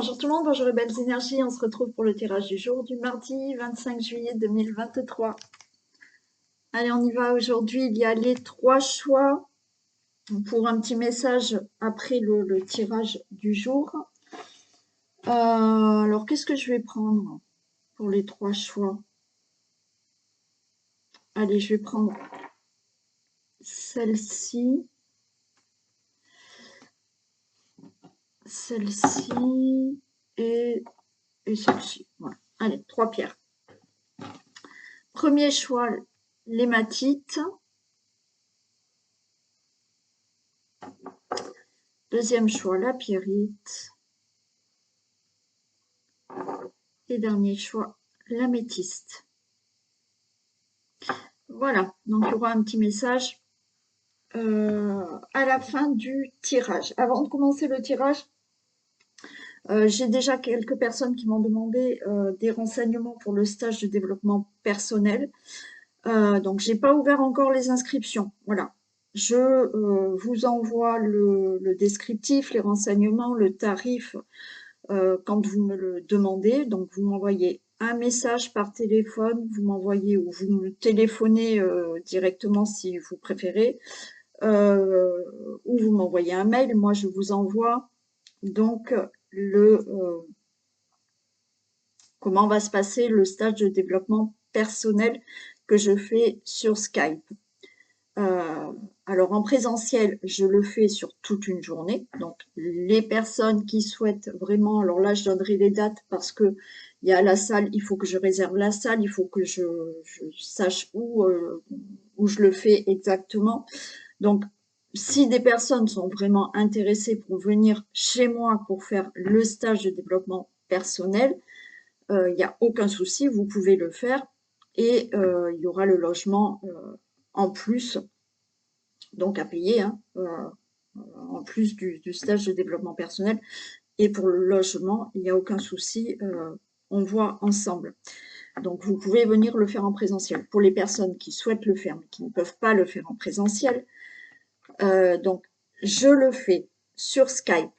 Bonjour tout le monde, bonjour les belles énergies, on se retrouve pour le tirage du jour du mardi 25 juillet 2023. Allez, on y va. Aujourd'hui, il y a les 3 choix pour un petit message après le tirage du jour. Alors, qu'est-ce que je vais prendre pour les 3 choix? Allez, je vais prendre celle-ci, celle-ci et celle-ci. Voilà. Allez, 3 pierres. Premier choix, l'hématite. Deuxième choix, la pierrite. Et dernier choix, l'améthyste. Voilà, donc il y aura un petit message à la fin du tirage. Avant de commencer le tirage, j'ai déjà quelques personnes qui m'ont demandé des renseignements pour le stage de développement personnel. Donc, j'ai pas ouvert encore les inscriptions. Voilà. Je vous envoie le descriptif, les renseignements, le tarif quand vous me le demandez. Donc, vous m'envoyez un message par téléphone, vous m'envoyez ou vous me téléphonez directement si vous préférez, ou vous m'envoyez un mail. Moi, je vous envoie donc comment va se passer le stage de développement personnel que je fais sur Skype. Alors en présentiel, je le fais sur toute une journée. Donc les personnes qui souhaitent vraiment, alors là je donnerai les dates parce que il y a la salle, il faut que je réserve la salle, il faut que je sache où je le fais exactement. Donc si des personnes sont vraiment intéressées pour venir chez moi pour faire le stage de développement personnel, il n'y a aucun souci, vous pouvez le faire et il y aura le logement en plus, donc à payer, hein, en plus du stage de développement personnel. Et pour le logement, il n'y a aucun souci, on voit ensemble. Donc vous pouvez venir le faire en présentiel. Pour les personnes qui souhaitent le faire mais qui ne peuvent pas le faire en présentiel, donc je le fais sur Skype.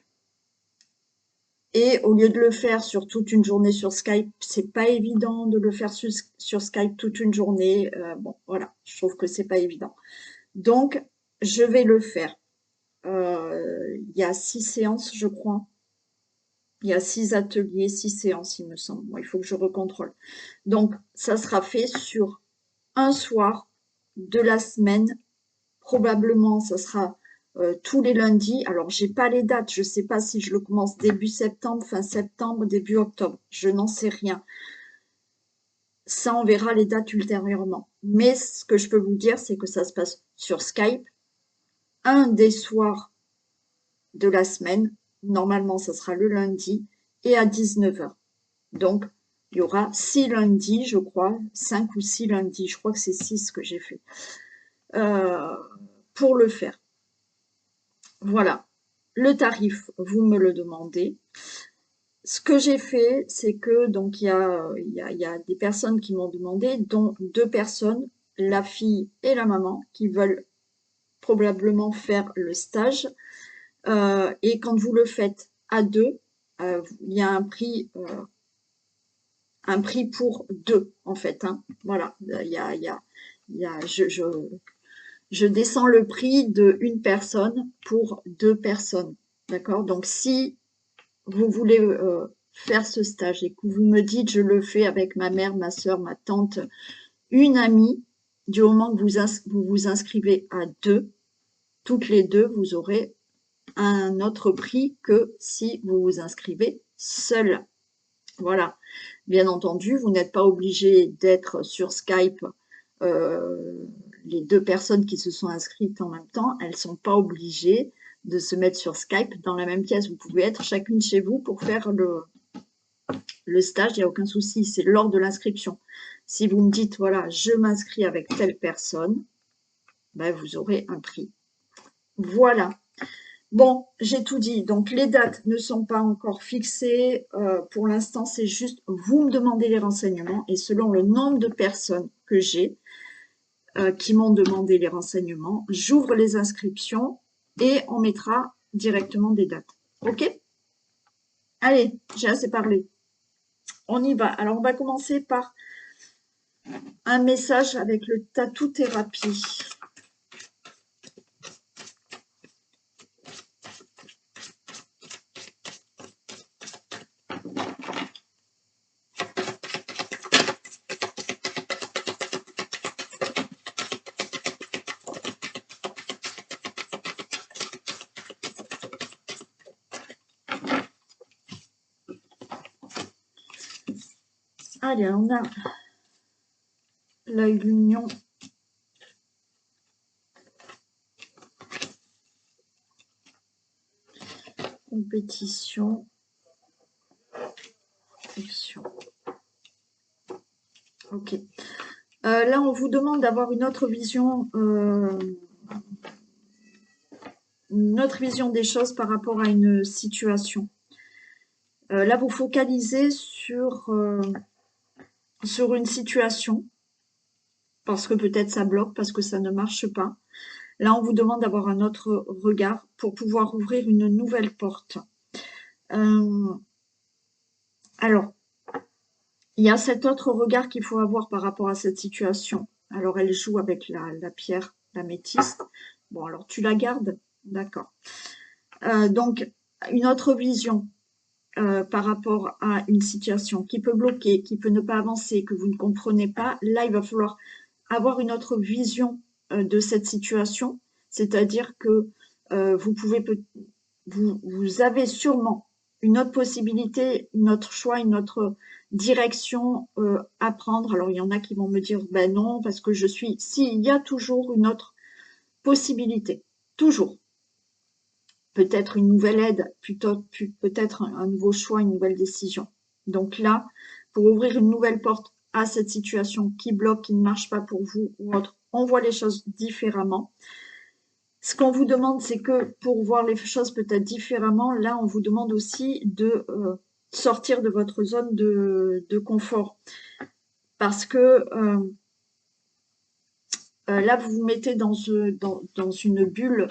Et au lieu de le faire sur toute une journée sur Skype, c'est pas évident de le faire sur Skype toute une journée. Bon, voilà, je trouve que c'est pas évident. Donc, je vais le faire. Il y a 6 séances, je crois. Il y a 6 ateliers, 6 séances, il me semble. Bon, il faut que je recontrôle. Donc, ça sera fait sur un soir de la semaine. Probablement, ça sera tous les lundis. Alors, j'ai pas les dates. Je sais pas si je le commence début septembre, fin septembre, début octobre. Je n'en sais rien. Ça, on verra les dates ultérieurement. Mais ce que je peux vous dire, c'est que ça se passe sur Skype. Un des soirs de la semaine. Normalement, ça sera le lundi et à 19h. Donc, il y aura 6 lundis, je crois, 5 ou 6 lundis. Je crois que c'est 6 que j'ai fait pour le faire. Voilà, le tarif, vous me le demandez. Ce que j'ai fait, c'est que donc il y a des personnes qui m'ont demandé, dont 2 personnes, la fille et la maman, qui veulent probablement faire le stage. Et quand vous le faites à 2, il y a un prix pour 2 en fait. Hein. Voilà, je descends le prix de une personne pour 2 personnes. D'accord. Donc si vous voulez faire ce stage et que vous me dites je le fais avec ma mère, ma soeur, ma tante, une amie, du moment que vous vous inscrivez à 2, toutes les 2, vous aurez un autre prix que si vous vous inscrivez seul. Voilà. Bien entendu, vous n'êtes pas obligé d'être sur Skype. Les 2 personnes qui se sont inscrites en même temps, elles ne sont pas obligées de se mettre sur Skype dans la même pièce. Vous pouvez être chacune chez vous pour faire le stage, il n'y a aucun souci. C'est lors de l'inscription. Si vous me dites, voilà, je m'inscris avec telle personne, ben, vous aurez un prix. Voilà. Bon, j'ai tout dit. Donc, les dates ne sont pas encore fixées. Pour l'instant, c'est juste, vous me demandez les renseignements et selon le nombre de personnes que j'ai qui m'ont demandé les renseignements, j'ouvre les inscriptions et on mettra directement des dates. OK? Allez, j'ai assez parlé. On y va. Alors, on va commencer par un message avec le tatou thérapie. Allez, on a l'œil l'union. Compétition. Protection. Ok. Là, on vous demande d'avoir une autre vision des choses par rapport à une situation. Là, vous focalisez sur une situation, parce que peut-être ça bloque, parce que ça ne marche pas. Là, on vous demande d'avoir un autre regard pour pouvoir ouvrir une nouvelle porte. Alors, il y a cet autre regard qu'il faut avoir par rapport à cette situation. Alors, elle joue avec la pierre, l'améthyste. Bon, alors tu la gardes, d'accord. Donc, une autre vision par rapport à une situation qui peut bloquer, qui peut ne pas avancer, que vous ne comprenez pas. Là, il va falloir avoir une autre vision de cette situation, c'est-à-dire que vous avez sûrement une autre possibilité, un autre choix, une autre direction à prendre. Alors, il y en a qui vont me dire, ben non, parce que je suis... Si, il y a toujours une autre possibilité, toujours. Peut-être une nouvelle aide, peut-être un nouveau choix, une nouvelle décision. Donc là, pour ouvrir une nouvelle porte à cette situation qui bloque, qui ne marche pas pour vous ou autre, on voit les choses différemment. Ce qu'on vous demande, c'est que pour voir les choses peut-être différemment, là, on vous demande aussi de sortir de votre zone de confort. Parce que là, vous vous mettez dans une bulle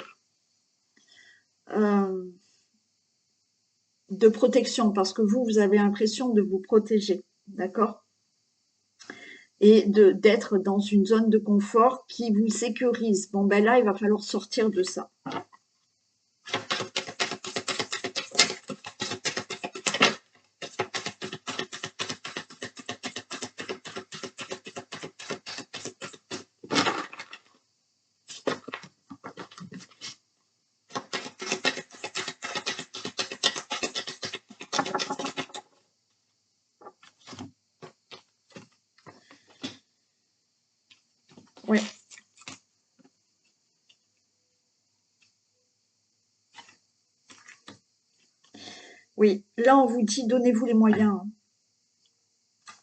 de protection, parce que vous avez l'impression de vous protéger, d'accord? Et d'être dans une zone de confort qui vous sécurise. Bon, ben là, il va falloir sortir de ça. Ouais. Oui, là, on vous dit, donnez-vous les moyens.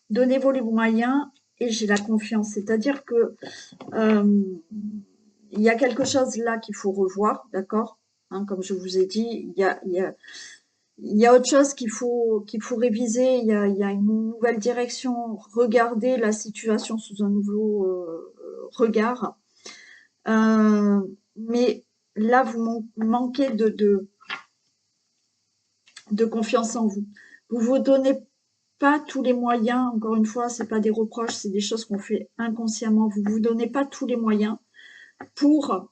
Donnez-vous les moyens et j'ai la confiance. C'est-à-dire que il y a quelque chose là qu'il faut revoir, d'accord, hein, comme je vous ai dit, il y a autre chose qu'il faut réviser, il y a une nouvelle direction, regarder la situation sous un nouveau regard. Mais là, vous manquez de confiance en vous. Vous vous donnez pas tous les moyens, encore une fois, c'est pas des reproches, c'est des choses qu'on fait inconsciemment. Vous vous donnez pas tous les moyens pour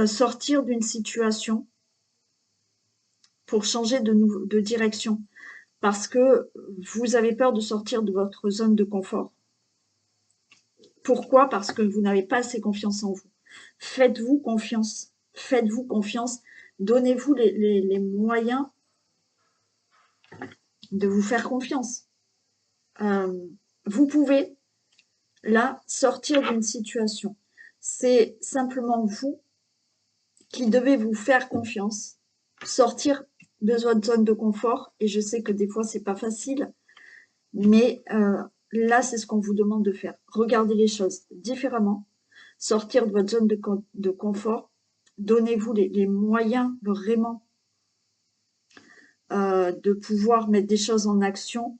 sortir d'une situation, pour changer de direction, parce que vous avez peur de sortir de votre zone de confort. Pourquoi? Parce que vous n'avez pas assez confiance en vous. Faites-vous confiance. Faites-vous confiance. Donnez-vous les moyens de vous faire confiance. Vous pouvez, là, sortir d'une situation. C'est simplement vous qui devez vous faire confiance, sortir de votre zone de confort. Et je sais que des fois, c'est pas facile, mais là, c'est ce qu'on vous demande de faire. Regardez les choses différemment, sortir de votre zone de confort. Donnez-vous les moyens vraiment de pouvoir mettre des choses en action,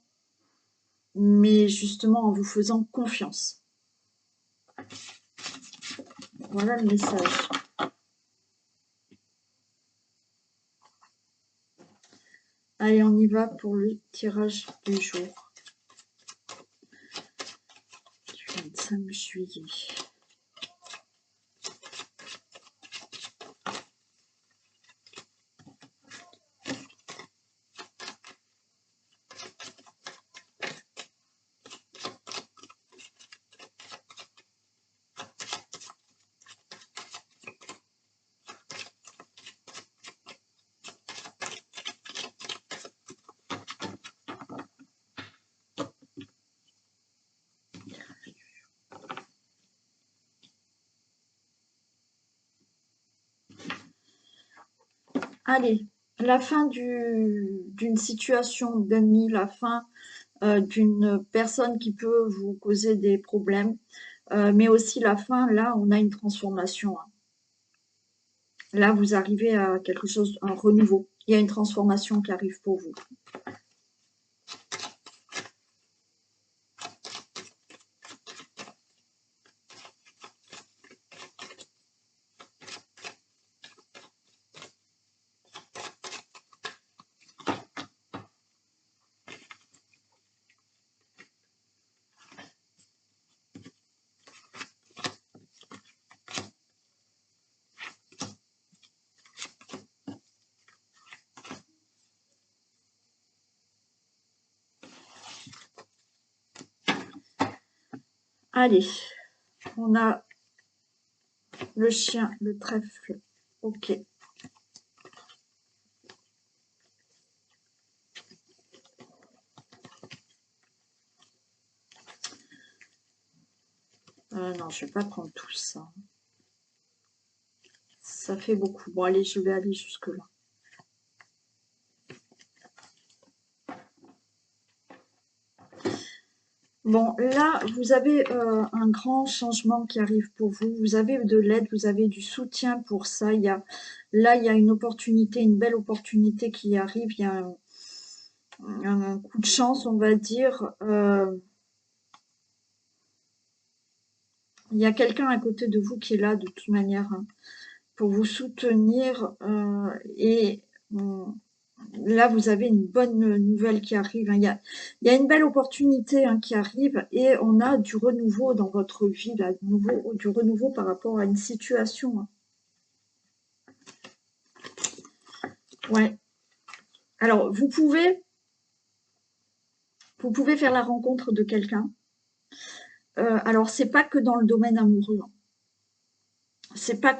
mais justement en vous faisant confiance. Voilà le message. Allez, on y va pour le tirage du jour. Du 25 juillet. Allez, la fin d'une situation d'ennemi, la fin d'une personne qui peut vous causer des problèmes, mais aussi la fin, là, on a une transformation, hein. Là, vous arrivez à quelque chose, un renouveau. Il y a une transformation qui arrive pour vous. Allez, on a le chien, le trèfle. Ok. Non, je vais pas prendre tout ça. Ça fait beaucoup. Bon, allez, je vais aller jusque-là. Bon, là, vous avez un grand changement qui arrive pour vous. Vous avez de l'aide, vous avez du soutien pour ça. Là, il y a une opportunité, une belle opportunité qui arrive. Il y a un coup de chance, on va dire. Il y a quelqu'un à côté de vous qui est là de toute manière, hein, pour vous soutenir. Là, vous avez une bonne nouvelle qui arrive, hein. Il y a une belle opportunité, hein, qui arrive et on a du renouveau dans votre vie, là, du renouveau par rapport à une situation, hein. Ouais. Alors, vous pouvez faire la rencontre de quelqu'un. Alors, c'est pas que dans le domaine amoureux, hein. C'est pas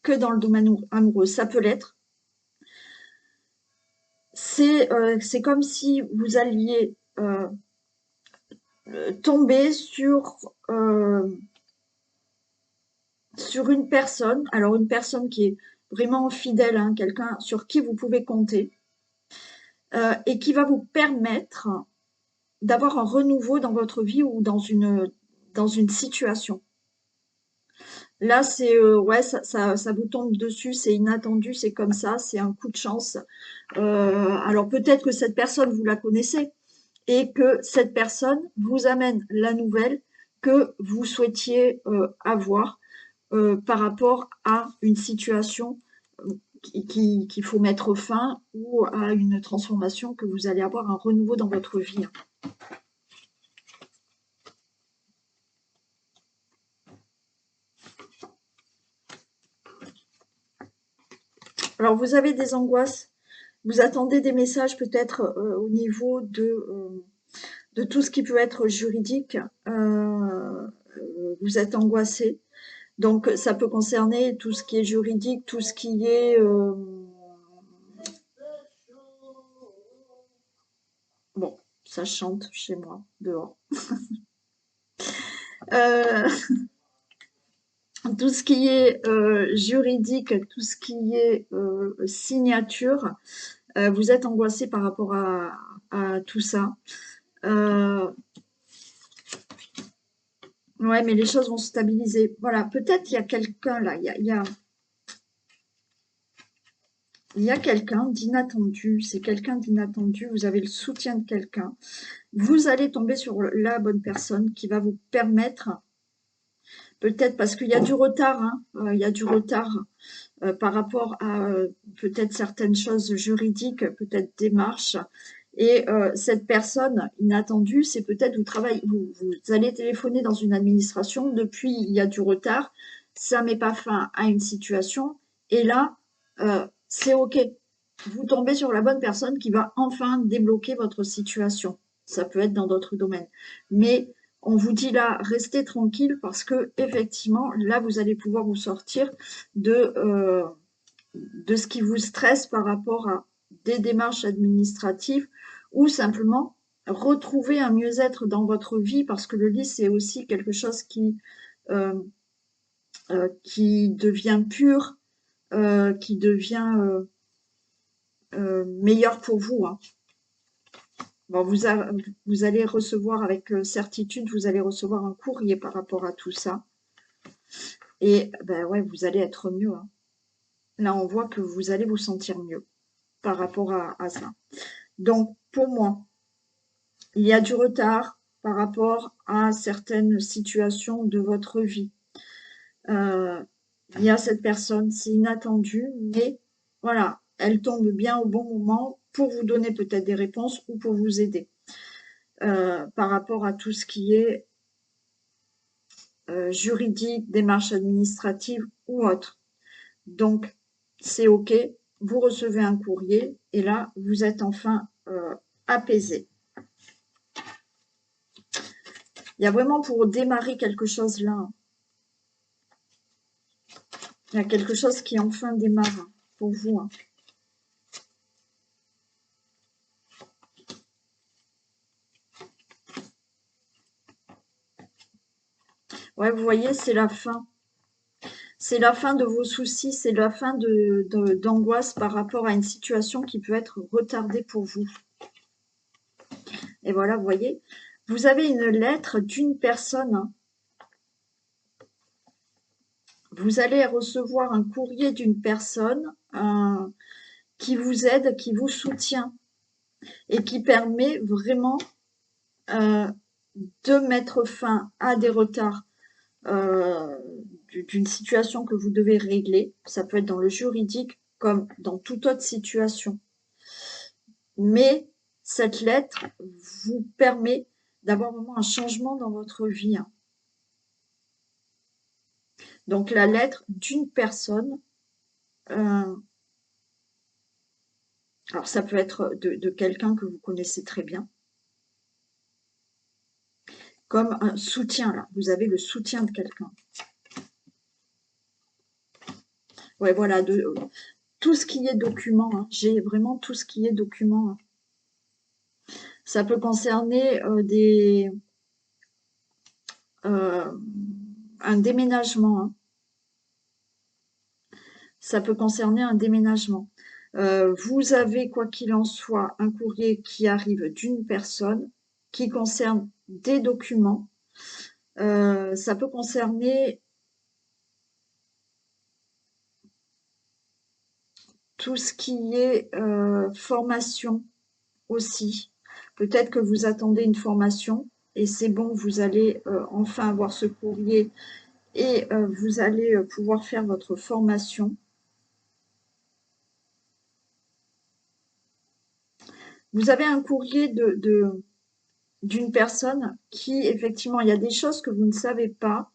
que dans le domaine amoureux. Ça peut l'être. C'est comme si vous alliez tomber sur une personne, alors une personne qui est vraiment fidèle, hein, quelqu'un sur qui vous pouvez compter, et qui va vous permettre d'avoir un renouveau dans votre vie ou dans une situation. Là, c'est ouais, ça vous tombe dessus, c'est inattendu, c'est comme ça, c'est un coup de chance. Alors peut-être que cette personne, vous la connaissez et que cette personne vous amène la nouvelle que vous souhaitiez avoir par rapport à une situation qu'il faut mettre fin ou à une transformation que vous allez avoir, un renouveau dans votre vie. Alors, vous avez des angoisses, vous attendez des messages peut-être au niveau de tout ce qui peut être juridique. Vous êtes angoissé. Donc, ça peut concerner tout ce qui est juridique, tout ce qui est... Bon, ça chante chez moi, dehors. Tout ce qui est juridique, tout ce qui est signature, vous êtes angoissé par rapport à tout ça. Ouais, mais les choses vont se stabiliser. Voilà, peut-être qu'il y a quelqu'un là, il y a quelqu'un d'inattendu, c'est quelqu'un d'inattendu, vous avez le soutien de quelqu'un. Vous allez tomber sur la bonne personne qui va vous permettre, peut-être parce qu'il y a du retard, hein, il y a du retard, par rapport à peut-être certaines choses juridiques, peut-être démarches. Et cette personne inattendue, c'est peut-être vous allez téléphoner dans une administration, depuis il y a du retard, ça met pas fin à une situation, et là, c'est OK. Vous tombez sur la bonne personne qui va enfin débloquer votre situation. Ça peut être dans d'autres domaines. Mais on vous dit là, restez tranquille parce que effectivement, là, vous allez pouvoir vous sortir de ce qui vous stresse par rapport à des démarches administratives ou simplement retrouver un mieux-être dans votre vie parce que le lit, c'est aussi quelque chose euh, qui devient pur, qui devient meilleur pour vous, hein. Bon, vous allez recevoir avec certitude, vous allez recevoir un courrier par rapport à tout ça. Et ben ouais, vous allez être mieux, hein. Là, on voit que vous allez vous sentir mieux par rapport à ça. Donc, pour moi, il y a du retard par rapport à certaines situations de votre vie. Il y a cette personne, c'est inattendu, mais voilà, elle tombe bien au bon moment pour vous donner peut-être des réponses ou pour vous aider par rapport à tout ce qui est juridique, démarche administrative ou autre. Donc, c'est OK, vous recevez un courrier et là, vous êtes enfin apaisé. Il y a vraiment pour démarrer quelque chose là. Il y a quelque chose qui enfin démarre pour vous, hein. Ouais, vous voyez, c'est la fin. C'est la fin de vos soucis, c'est la fin d'angoisse par rapport à une situation qui peut être retardée pour vous. Et voilà, vous voyez, vous avez une lettre d'une personne, hein. Vous allez recevoir un courrier d'une personne qui vous aide, qui vous soutient et qui permet vraiment de mettre fin à des retards d'une situation que vous devez régler. Ça peut être dans le juridique comme dans toute autre situation. Mais cette lettre vous permet d'avoir vraiment un changement dans votre vie, hein. Donc la lettre d'une personne, alors ça peut être de quelqu'un que vous connaissez très bien, comme un soutien là. Vous avez le soutien de quelqu'un. Ouais, voilà, tout ce qui est document, hein. J'ai vraiment tout ce qui est document, hein. Ça peut concerner un déménagement, hein. Ça peut concerner un déménagement. Vous avez, quoi qu'il en soit, un courrier qui arrive d'une personne qui concerne des documents. Ça peut concerner tout ce qui est formation aussi. Peut-être que vous attendez une formation et c'est bon, vous allez enfin avoir ce courrier et vous allez pouvoir faire votre formation. Vous avez un courrier d'une personne qui, effectivement, il y a des choses que vous ne savez pas.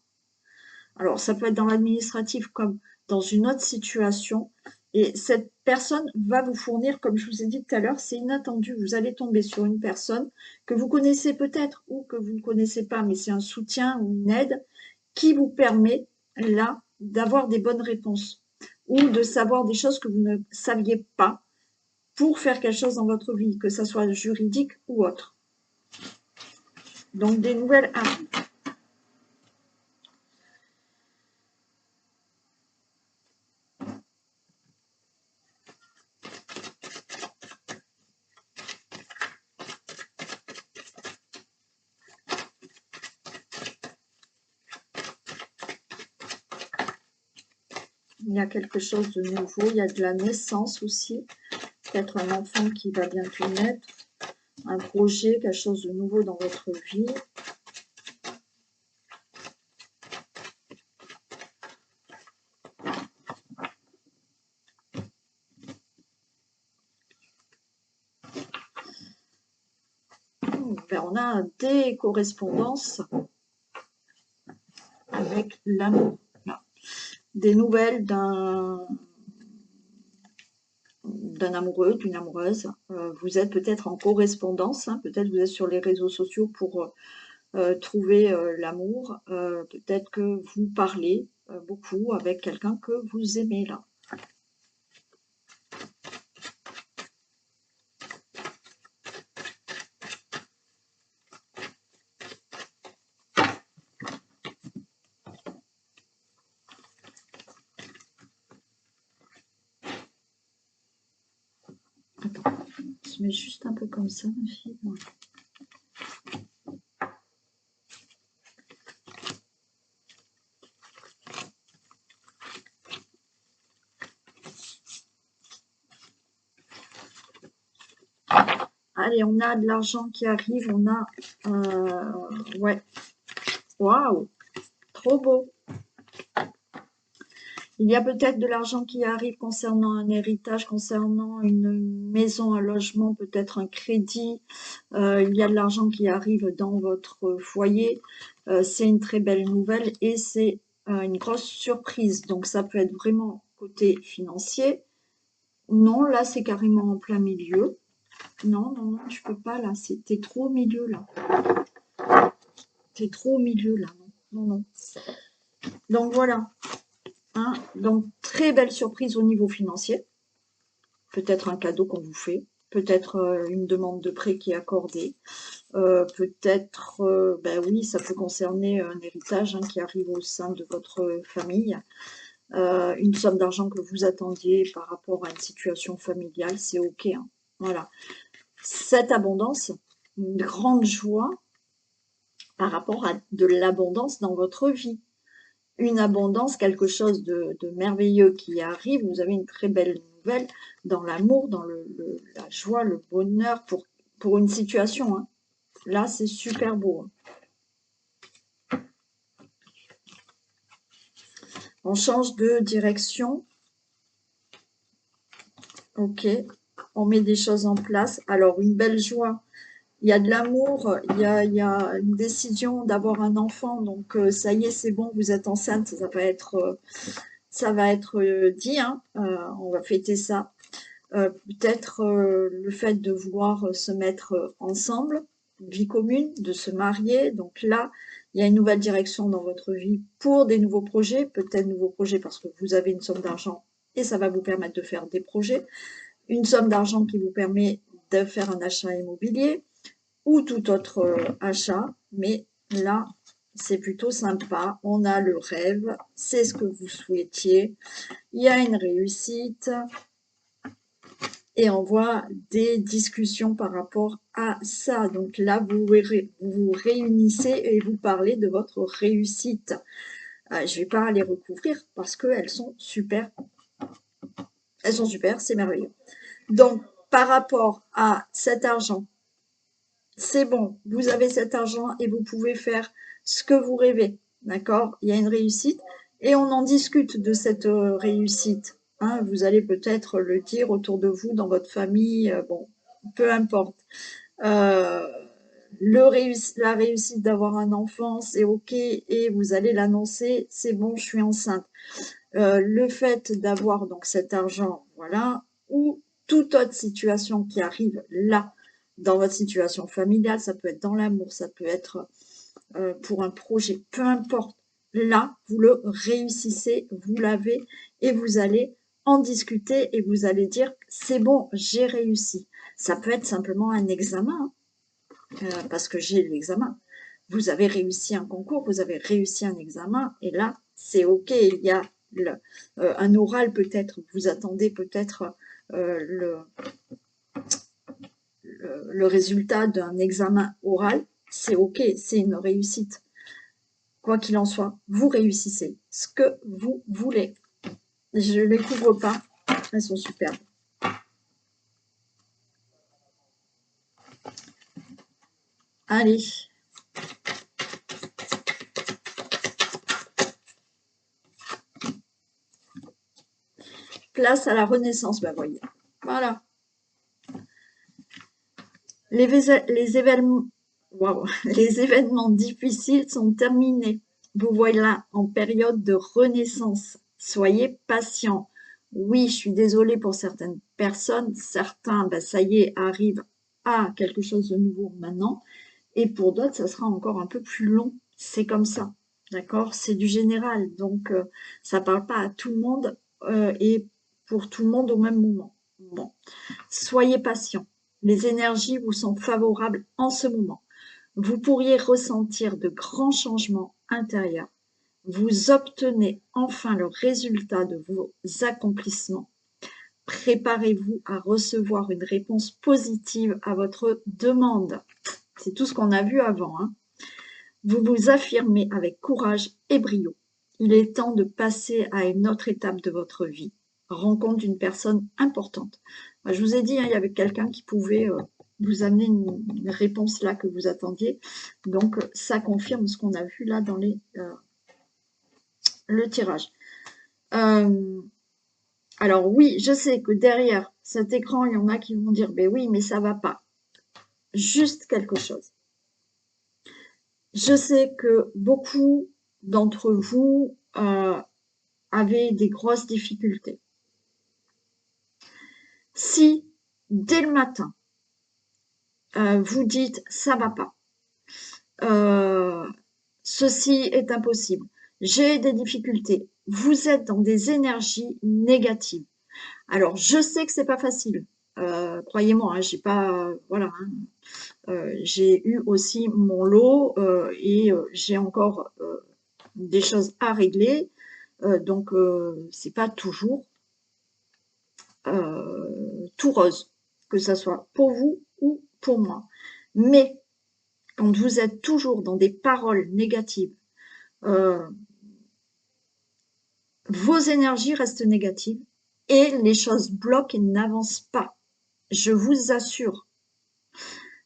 Alors, ça peut être dans l'administratif comme dans une autre situation. Et cette personne va vous fournir, comme je vous ai dit tout à l'heure, c'est inattendu. Vous allez tomber sur une personne que vous connaissez peut-être ou que vous ne connaissez pas, mais c'est un soutien ou une aide qui vous permet, là, d'avoir des bonnes réponses ou de savoir des choses que vous ne saviez pas pour faire quelque chose dans votre vie, que ce soit juridique ou autre. Donc, des nouvelles arrivent. Il y a quelque chose de nouveau, il y a de la naissance aussi, peut-être un enfant qui va bientôt naître, un projet, quelque chose de nouveau dans votre vie. ben, on a des correspondances avec l'amour. Des nouvelles d'un amoureux, d'une amoureuse. Vous êtes peut-être en correspondance, hein, peut-être vous êtes sur les réseaux sociaux pour trouver l'amour. Peut-être que vous parlez beaucoup avec quelqu'un que vous aimez là. Attends, je mets juste un peu comme ça, ma fille. Voilà. Allez, on a de l'argent qui arrive, on a... ouais. Waouh, trop beau. Il y a peut-être de l'argent qui arrive concernant un héritage, concernant une maison, un logement, peut-être un crédit. Il y a de l'argent qui arrive dans votre foyer. C'est une très belle nouvelle et c'est une grosse surprise. Donc ça peut être vraiment côté financier. Non, là c'est carrément en plein milieu. Non, non, non, je peux pas là. T'es trop au milieu là. T'es trop au milieu là. Non, non, non. Donc voilà. Hein, donc, très belle surprise au niveau financier. Peut-être un cadeau qu'on vous fait. Peut-être une demande de prêt qui est accordée. Peut-être, ben oui, ça peut concerner un héritage hein, qui arrive au sein de votre famille. Une somme d'argent que vous attendiez par rapport à une situation familiale, c'est OK. Hein. Voilà. Cette abondance, une grande joie par rapport à de l'abondance dans votre vie. Une abondance, quelque chose de merveilleux qui arrive. Vous avez une très belle nouvelle dans l'amour, dans la joie, le bonheur pour une situation. Hein. Là, c'est super beau. Hein. On change de direction. Ok. On met des choses en place. Alors, une belle joie. Il y a de l'amour, il y a une décision d'avoir un enfant. Donc, ça y est, c'est bon, vous êtes enceinte. Ça va être dit. Hein. On va fêter ça. Peut-être le fait de vouloir se mettre ensemble, vie commune, de se marier. Donc là, il y a une nouvelle direction dans votre vie pour des nouveaux projets, peut-être nouveaux projets parce que vous avez une somme d'argent et ça va vous permettre de faire des projets. Une somme d'argent qui vous permet de faire un achat immobilier ou tout autre achat. Mais là, c'est plutôt sympa. On a le rêve, c'est ce que vous souhaitiez. Il y a une réussite. Et on voit des discussions par rapport à ça. Donc là, vous vous réunissez et vous parlez de votre réussite. Je ne vais pas les recouvrir parce qu'elles sont super. Elles sont super, c'est merveilleux. Donc, par rapport à cet argent, c'est bon, vous avez cet argent et vous pouvez faire ce que vous rêvez. D'accord? Il y a une réussite et on en discute de cette réussite. Hein, vous allez peut-être le dire autour de vous, dans votre famille, bon, peu importe. La réussite d'avoir un enfant, c'est OK, et vous allez l'annoncer, c'est bon, je suis enceinte. Le fait d'avoir donc cet argent, voilà, ou toute autre situation qui arrive là, dans votre situation familiale, ça peut être dans l'amour, ça peut être pour un projet, peu importe. Là, vous le réussissez, vous l'avez et vous allez en discuter et vous allez dire c'est bon, j'ai réussi. Ça peut être simplement un examen, parce que j'ai l'examen. Vous avez réussi un concours, vous avez réussi un examen et là, c'est OK. Il y a un oral peut-être, vous attendez peut-être le résultat d'un examen oral, c'est OK, c'est une réussite. Quoi qu'il en soit, vous réussissez ce que vous voulez. Je ne les couvre pas, elles sont superbes. Allez. Place à la renaissance, ben voyez. Voilà. Les événements Waouh, les événements difficiles sont terminés. Vous voilà en période de renaissance. Soyez patient. Oui, je suis désolée pour certaines personnes. Certains, ben, ça y est, arrivent à quelque chose de nouveau maintenant. Et pour d'autres, ça sera encore un peu plus long. C'est comme ça. D'accord? C'est du général. Donc, ça parle pas à tout le monde et pour tout le monde au même moment. Bon. Soyez patient. Les énergies vous sont favorables en ce moment. Vous pourriez ressentir de grands changements intérieurs. Vous obtenez enfin le résultat de vos accomplissements. Préparez-vous à recevoir une réponse positive à votre demande. C'est tout ce qu'on a vu avant, hein. Vous vous affirmez avec courage et brio. Il est temps de passer à une autre étape de votre vie. Rencontre d'une personne importante. Moi, je vous ai dit, hein, il y avait quelqu'un qui pouvait vous amener une réponse là que vous attendiez. Donc, ça confirme ce qu'on a vu là dans le tirage. Alors oui, je sais que derrière cet écran, il y en a qui vont dire, ben oui, mais ça va pas. Juste quelque chose. Je sais que beaucoup d'entre vous avez des grosses difficultés. Si, dès le matin, vous dites ça va pas, ceci est impossible, j'ai des difficultés, vous êtes dans des énergies négatives. Alors, je sais que c'est pas facile. Croyez-moi, hein, j'ai pas, voilà, hein, j'ai eu aussi mon lot et j'ai encore des choses à régler. Donc, c'est pas toujours tout rose, que ça soit pour vous ou pour moi. Mais quand vous êtes toujours dans des paroles négatives, euh, vos énergies restent négatives et les choses bloquent et n'avancent pas. Je vous assure.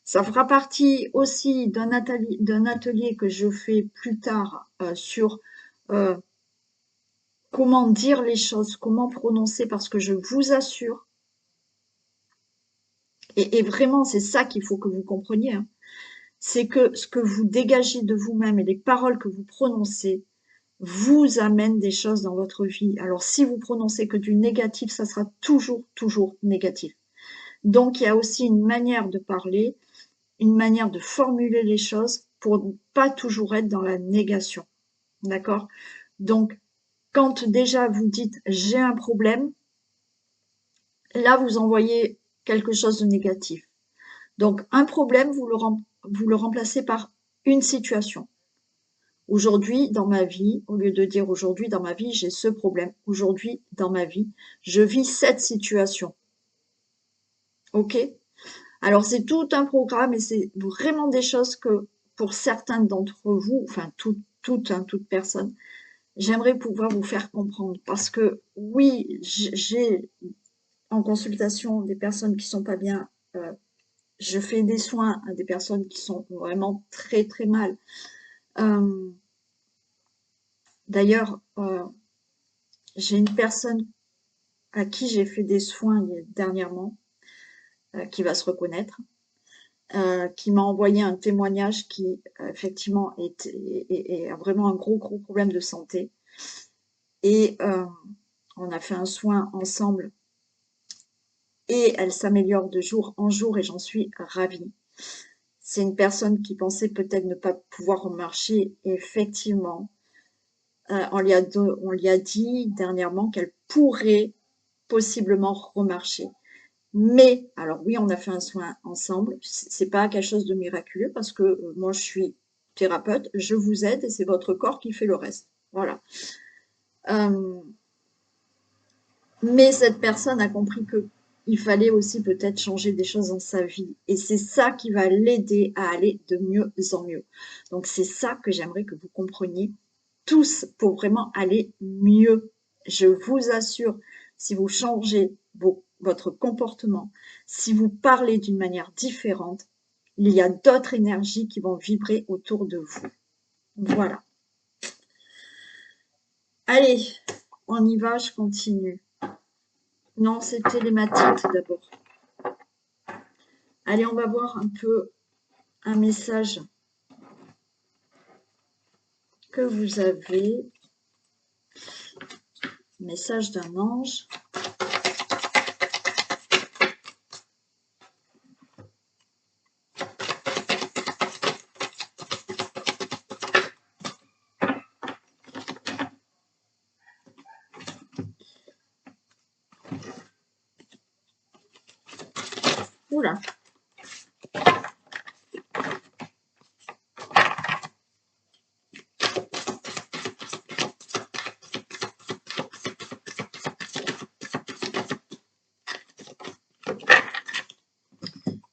Ça fera partie aussi d'un atelier que je fais plus tard sur euh, comment dire les choses, comment prononcer, parce que je vous assure, et vraiment c'est ça qu'il faut que vous compreniez, hein, c'est que ce que vous dégagez de vous-même et les paroles que vous prononcez vous amènent des choses dans votre vie. Alors si vous prononcez que du négatif, ça sera toujours, toujours négatif. Donc il y a aussi une manière de parler, une manière de formuler les choses pour ne pas toujours être dans la négation. D'accord? Donc, quand déjà vous dites j'ai un problème, là vous envoyez quelque chose de négatif. Donc, un problème, vous le remplacez par une situation. Aujourd'hui, dans ma vie, au lieu de dire aujourd'hui dans ma vie, j'ai ce problème. Aujourd'hui, dans ma vie, je vis cette situation. OK? Alors, c'est tout un programme et c'est vraiment des choses que pour certains d'entre vous, enfin, toute personne, j'aimerais pouvoir vous faire comprendre. Parce que oui, j'ai en consultation des personnes qui sont pas bien. Je fais des soins à des personnes qui sont vraiment très très mal. Euh, D'ailleurs, j'ai une personne à qui j'ai fait des soins dernièrement, qui va se reconnaître, qui m'a envoyé un témoignage qui effectivement a vraiment un gros gros problème de santé. Et on a fait un soin ensemble et elle s'améliore de jour en jour et j'en suis ravie. C'est une personne qui pensait peut-être ne pas pouvoir marcher. Et effectivement, on lui a dit dernièrement qu'elle pourrait possiblement remarcher. Mais, alors oui, on a fait un soin ensemble. C'est pas quelque chose de miraculeux parce que moi, je suis thérapeute, je vous aide et c'est votre corps qui fait le reste. Voilà. Euh, mais cette personne a compris que il fallait aussi peut-être changer des choses dans sa vie. Et c'est ça qui va l'aider à aller de mieux en mieux. Donc, c'est ça que j'aimerais que vous compreniez tous pour vraiment aller mieux. Je vous assure, si vous changez votre comportement, si vous parlez d'une manière différente, il y a d'autres énergies qui vont vibrer autour de vous. Voilà. Allez, on y va, je continue. Non, c'était l'hématite d'abord. Allez, on va voir un peu un message que vous avez, message d'un ange. Oula.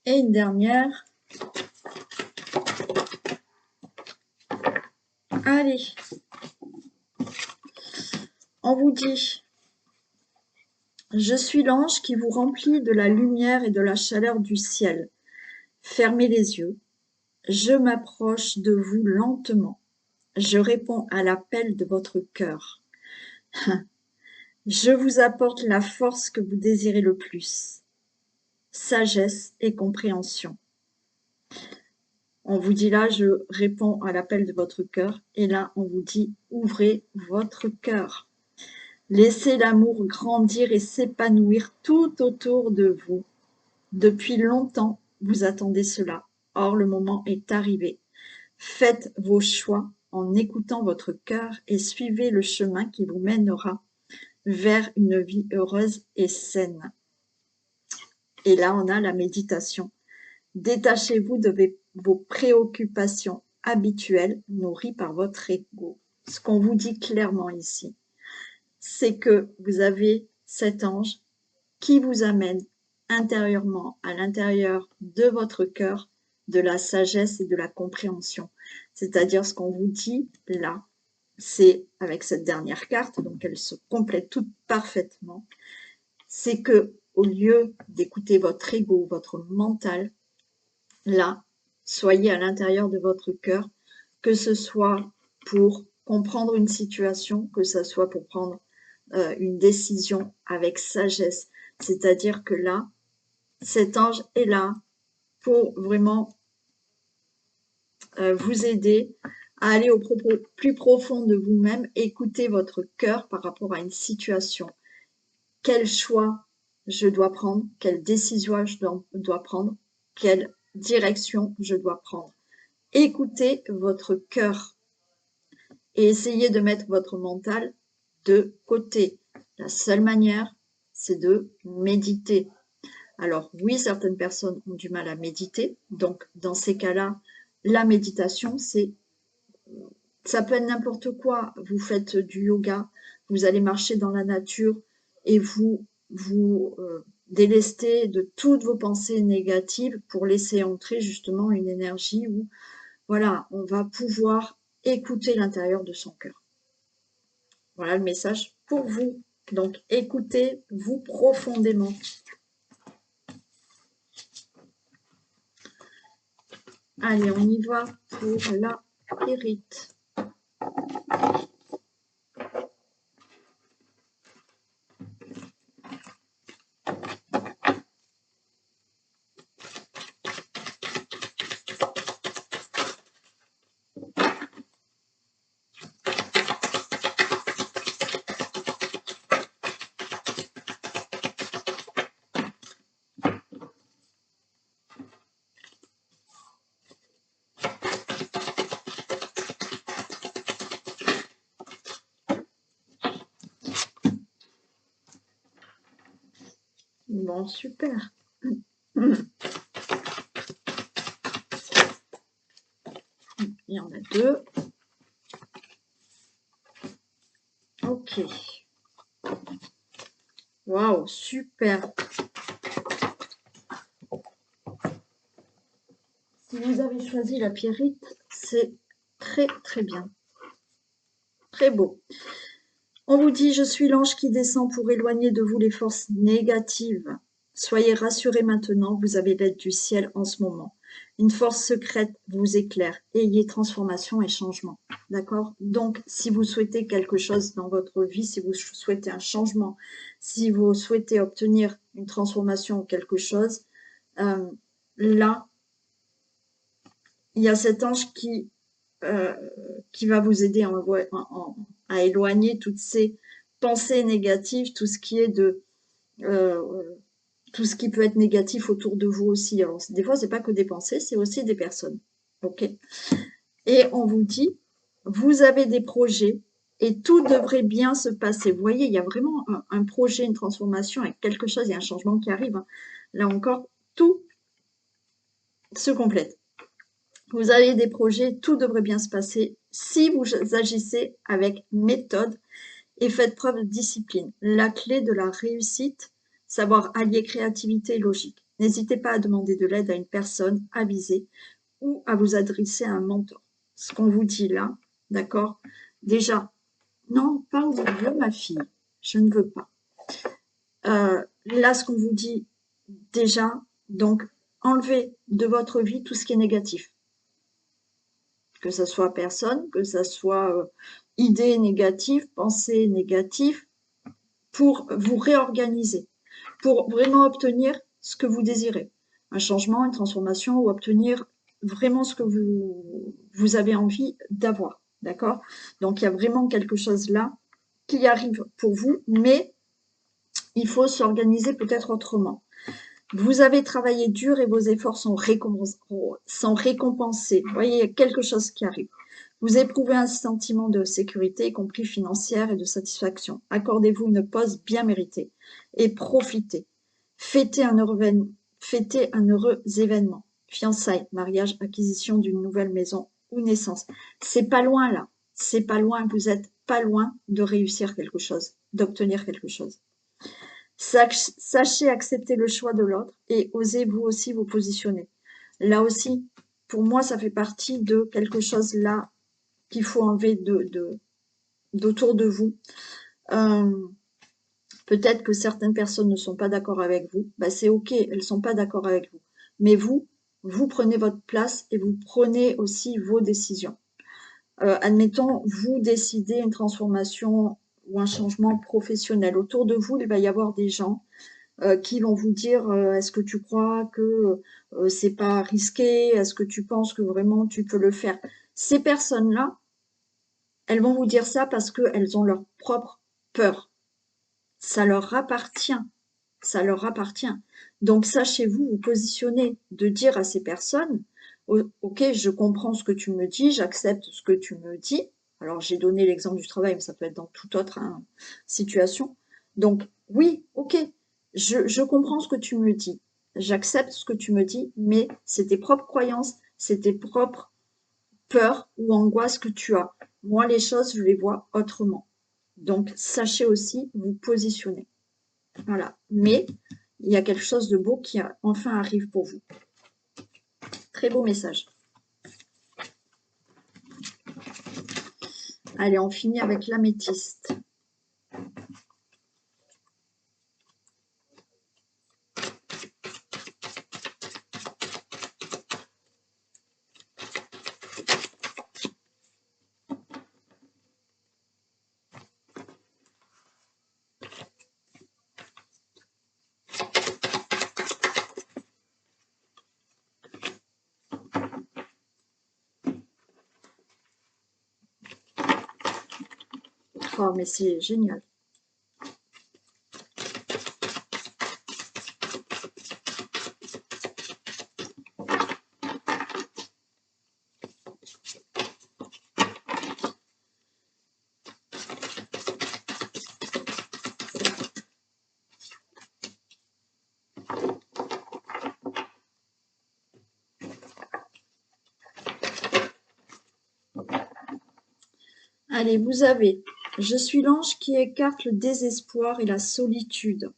Et une dernière. Allez. On vous dit, je suis l'ange qui vous remplit de la lumière et de la chaleur du ciel. Fermez les yeux. Je m'approche de vous lentement. Je réponds à l'appel de votre cœur. Je vous apporte la force que vous désirez le plus. Sagesse et compréhension. On vous dit là, je réponds à l'appel de votre cœur. Et là, on vous dit, ouvrez votre cœur. Laissez l'amour grandir et s'épanouir tout autour de vous. Depuis longtemps, vous attendez cela. Or, le moment est arrivé. Faites vos choix en écoutant votre cœur et suivez le chemin qui vous mènera vers une vie heureuse et saine. Et là, on a la méditation. Détachez-vous de vos préoccupations habituelles nourries par votre ego. Ce qu'on vous dit clairement ici, c'est que vous avez cet ange qui vous amène intérieurement, à l'intérieur de votre cœur, de la sagesse et de la compréhension. C'est-à-dire ce qu'on vous dit là, c'est avec cette dernière carte, donc elle se complète toute parfaitement, c'est que au lieu d'écouter votre ego, votre mental, là, soyez à l'intérieur de votre cœur, que ce soit pour comprendre une situation, que ce soit pour prendre une décision avec sagesse. C'est-à-dire que là, cet ange est là pour vraiment vous aider à aller au plus profond de vous-même, écouter votre cœur par rapport à une situation. Quel choix je dois prendre, quelle décision je dois prendre, quelle direction je dois prendre. Écoutez votre cœur et essayez de mettre votre mental de côté. La seule manière, c'est de méditer. Alors oui, certaines personnes ont du mal à méditer, donc dans ces cas-là, la méditation, ça peut être n'importe quoi. Vous faites du yoga, vous allez marcher dans la nature et vous délestez de toutes vos pensées négatives pour laisser entrer justement une énergie où, voilà, on va pouvoir écouter l'intérieur de son cœur. Voilà le message pour vous. Donc, écoutez-vous profondément. Allez, on y va pour la pyrite. Bon, super. Il y en a deux. Ok. Waouh, super. Si vous avez choisi la pyrite, c'est très très bien. Très beau. On vous dit, je suis l'ange qui descend pour éloigner de vous les forces négatives. Soyez rassurés maintenant, vous avez l'aide du ciel en ce moment. Une force secrète vous éclaire. Ayez transformation et changement. D'accord? Donc, si vous souhaitez quelque chose dans votre vie, si vous souhaitez un changement, si vous souhaitez obtenir une transformation ou quelque chose, là, il y a cet ange qui va vous aider à éloigner toutes ces pensées négatives, tout ce qui est euh, tout ce qui peut être négatif autour de vous aussi. Alors, des fois, c'est pas que des pensées, c'est aussi des personnes. OK? Et on vous dit, vous avez des projets et tout devrait bien se passer. Vous voyez, il y a vraiment un projet, une transformation avec quelque chose, il y a un changement qui arrive, hein. Là encore, tout se complète. Vous avez des projets, tout devrait bien se passer si vous agissez avec méthode et faites preuve de discipline. La clé de la réussite, savoir allier créativité et logique. N'hésitez pas à demander de l'aide à une personne avisée ou à vous adresser à un mentor. Ce qu'on vous dit là, d'accord? Déjà, non, pas où je veux, ma fille. Je ne veux pas. Là, ce qu'on vous dit déjà, donc, enlevez de votre vie tout ce qui est négatif. Que ce soit personne, que ce soit idées négatives, pensées négatives, pour vous réorganiser, pour vraiment obtenir ce que vous désirez. Un changement, une transformation ou obtenir vraiment ce que vous avez envie d'avoir. D'accord? Donc, il y a vraiment quelque chose là qui arrive pour vous, mais il faut s'organiser peut-être autrement. Vous avez travaillé dur et vos efforts sont récompensés. Vous voyez, il y a quelque chose qui arrive. Vous éprouvez un sentiment de sécurité, y compris financière et de satisfaction. Accordez-vous une pause bien méritée et profitez. Fêtez un heureux événement. Fiançailles, mariage, acquisition d'une nouvelle maison ou naissance. C'est pas loin là. C'est pas loin. Vous êtes pas loin de réussir quelque chose, d'obtenir quelque chose. Sachez accepter le choix de l'autre et osez vous aussi vous positionner. Là aussi, pour moi, ça fait partie de quelque chose là qu'il faut enlever d'autour de vous. Peut-être que certaines personnes ne sont pas d'accord avec vous. Bah, c'est OK, elles ne sont pas d'accord avec vous. Mais vous prenez votre place et vous prenez aussi vos décisions. Admettons, vous décidez une transformation ou un changement professionnel. Autour de vous, il va y avoir des gens qui vont vous dire est-ce que tu crois que c'est pas risqué? Est-ce que tu penses que vraiment tu peux le faire? Ces personnes-là, elles vont vous dire ça parce qu'elles ont leur propre peur. Ça leur appartient. Ça leur appartient. Donc sachez-vous vous positionner, de dire à ces personnes, ok, je comprends ce que tu me dis, j'accepte ce que tu me dis. Alors j'ai donné l'exemple du travail, mais ça peut être dans toute autre situation. Donc oui, ok, je comprends ce que tu me dis, j'accepte ce que tu me dis, mais c'est tes propres croyances, c'est tes propres peurs ou angoisses que tu as. Moi, les choses, je les vois autrement. Donc sachez aussi vous positionner. Voilà. Mais il y a quelque chose de beau qui enfin arrive pour vous. Très beau message. Allez, on finit avec l'améthyste. Oh, mais c'est génial. Allez, vous avez « Je suis l'ange qui écarte le désespoir et la solitude.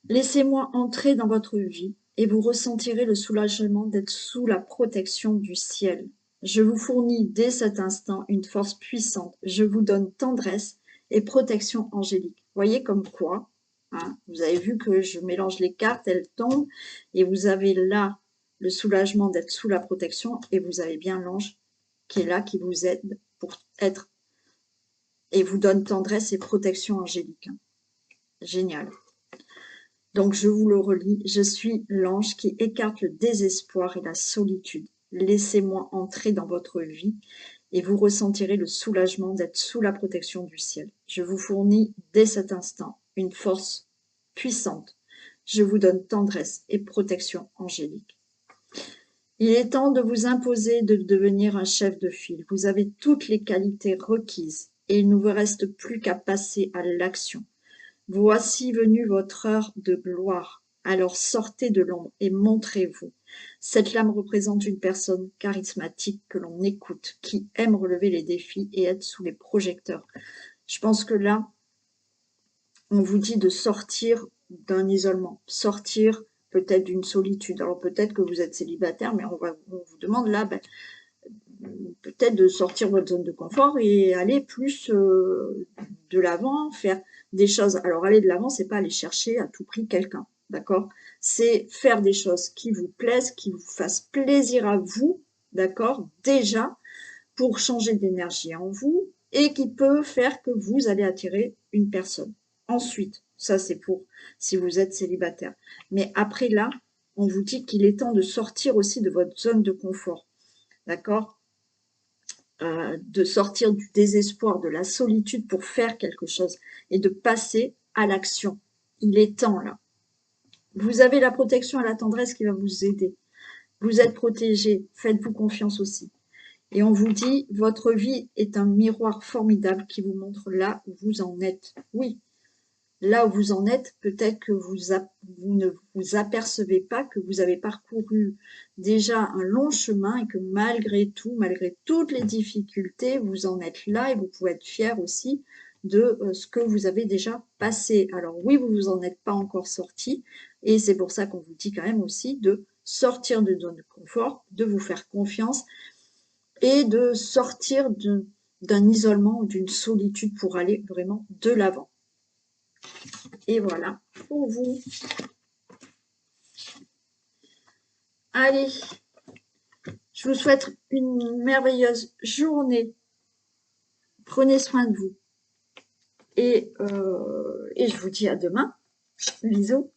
Laissez-moi entrer dans votre vie et vous ressentirez le soulagement d'être sous la protection du ciel. Je vous fournis dès cet instant une force puissante. Je vous donne tendresse et protection angélique. » Voyez comme quoi, hein, vous avez vu que je mélange les cartes, elles tombent, et vous avez là le soulagement d'être sous la protection, et vous avez bien l'ange qui est là, qui vous aide pour être, et vous donne tendresse et protection angélique. Génial. Donc, je vous le relis. Je suis l'ange qui écarte le désespoir et la solitude. Laissez-moi entrer dans votre vie et vous ressentirez le soulagement d'être sous la protection du ciel. Je vous fournis dès cet instant une force puissante. Je vous donne tendresse et protection angélique. Il est temps de vous imposer de devenir un chef de file. Vous avez toutes les qualités requises et il ne vous reste plus qu'à passer à l'action. Voici venue votre heure de gloire. Alors sortez de l'ombre et montrez-vous. Cette lame représente une personne charismatique que l'on écoute, qui aime relever les défis et être sous les projecteurs. Je pense que là, on vous dit de sortir d'un isolement, sortir peut-être d'une solitude. Alors peut-être que vous êtes célibataire, mais on vous demande là, peut-être de sortir de votre zone de confort et aller plus de l'avant, faire des choses. Alors aller de l'avant, c'est pas aller chercher à tout prix quelqu'un, d'accord? C'est faire des choses qui vous plaisent, qui vous fassent plaisir à vous, d'accord? Déjà, pour changer d'énergie en vous et qui peut faire que vous allez attirer une personne. Ensuite, ça c'est pour si vous êtes célibataire. Mais après là, on vous dit qu'il est temps de sortir aussi de votre zone de confort, d'accord? De sortir du désespoir, de la solitude pour faire quelque chose et de passer à l'action. Il est temps là. Vous avez la protection et la tendresse qui va vous aider. Vous êtes protégé, faites-vous confiance aussi. Et on vous dit, votre vie est un miroir formidable qui vous montre là où vous en êtes. Oui, là où vous en êtes, peut-être que vous ne vous apercevez pas que vous avez parcouru déjà un long chemin et que malgré tout, malgré toutes les difficultés, vous en êtes là et vous pouvez être fier aussi de ce que vous avez déjà passé. Alors oui, vous vous en êtes pas encore sorti et c'est pour ça qu'on vous dit quand même aussi de sortir de zone de confort, de vous faire confiance et de sortir d'un isolement ou d'une solitude pour aller vraiment de l'avant. Et voilà pour vous. Allez, je vous souhaite une merveilleuse journée. Prenez soin de vous. Et je vous dis à demain. Bisous.